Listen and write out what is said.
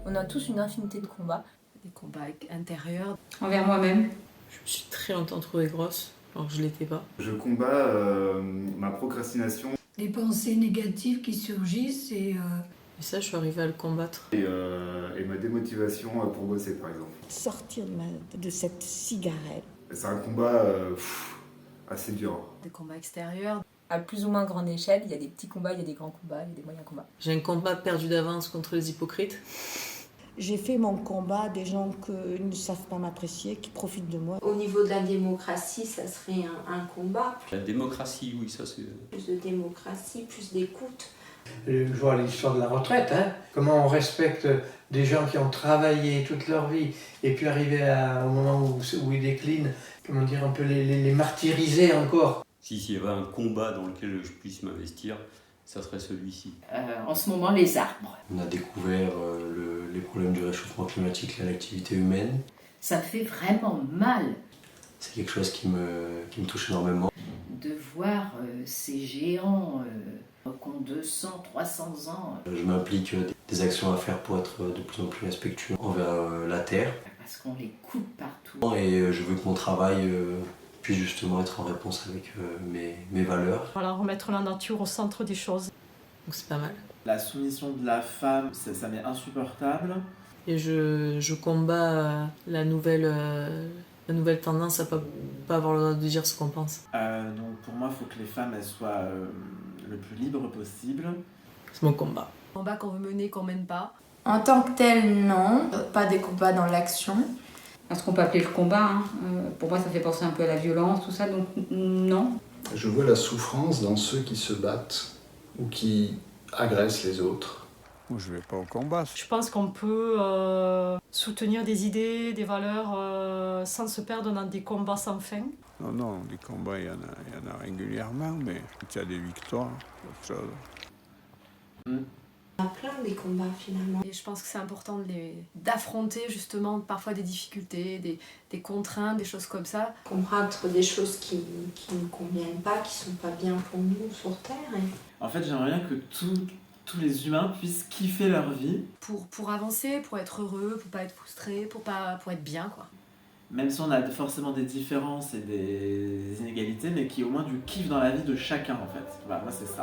On a tous une infinité de combats. Des combats intérieurs. Envers moi-même. Je me suis très longtemps trouvée grosse, alors que je l'étais pas. Je combats ma procrastination. Les pensées négatives qui surgissent Et ça, je suis arrivée à le combattre. Et ma démotivation pour bosser, par exemple. Sortir de cette cigarette. C'est un combat assez dur. Des combats extérieurs. À plus ou moins grande échelle, il y a des petits combats, il y a des grands combats, il y a des moyens combats. J'ai un combat perdu d'avance contre les hypocrites. J'ai fait mon combat des gens qui ne savent pas m'apprécier, qui profitent de moi. Au niveau de la démocratie, ça serait un combat. La démocratie, oui, ça c'est... Plus de démocratie, plus d'écoute. Je vois l'histoire de la retraite, comment on respecte des gens qui ont travaillé toute leur vie et puis arriver au moment où ils déclinent, comment dire, un peu les martyriser encore. S'il y avait un combat dans lequel je puisse m'investir, ça serait celui-ci. En ce moment, les arbres. On a découvert les problèmes du réchauffement climatique liés à l'activité humaine. Ça fait vraiment mal C'est quelque chose qui me touche énormément. de voir ces géants qui ont 200, 300 ans. Je m'implique des actions à faire pour être de plus en plus respectueux envers la terre. Parce qu'on les coupe partout. Et je veux que mon travail puisse justement être en réponse avec mes valeurs. Voilà, remettre la nature au centre des choses. Donc c'est pas mal. La soumission de la femme, ça m'est insupportable. Et je combats la nouvelle tendance à pas avoir le droit de dire ce qu'on pense. Donc pour moi, il faut que les femmes elles soient le plus libres possible. C'est mon combat. Combat qu'on veut mener, qu'on mène pas. En tant que tel, non. Pas des combats dans l'action. Ce qu'on peut appeler le combat, pour moi ça fait penser un peu à la violence, tout ça, donc non. Je vois la souffrance dans ceux qui se battent ou qui agressent les autres. Moi je vais pas au combat. Je pense qu'on peut soutenir des idées, des valeurs sans se perdre dans des combats sans fin. Non, des combats il y en a régulièrement, mais il y a des victoires, autre chose. Il y a plein des combats finalement. Et je pense que c'est important d'affronter justement parfois des difficultés, des contraintes, des choses comme ça. Combattre des choses qui ne conviennent pas, qui sont pas bien pour nous sur Terre. En fait, j'aimerais bien que tous les humains puissent kiffer leur vie. Pour avancer, pour être heureux, pour pas être frustré, pour être bien, quoi. Même si on a forcément des différences et des inégalités, mais qui au moins du kiff dans la vie de chacun en fait. Voilà, moi c'est ça.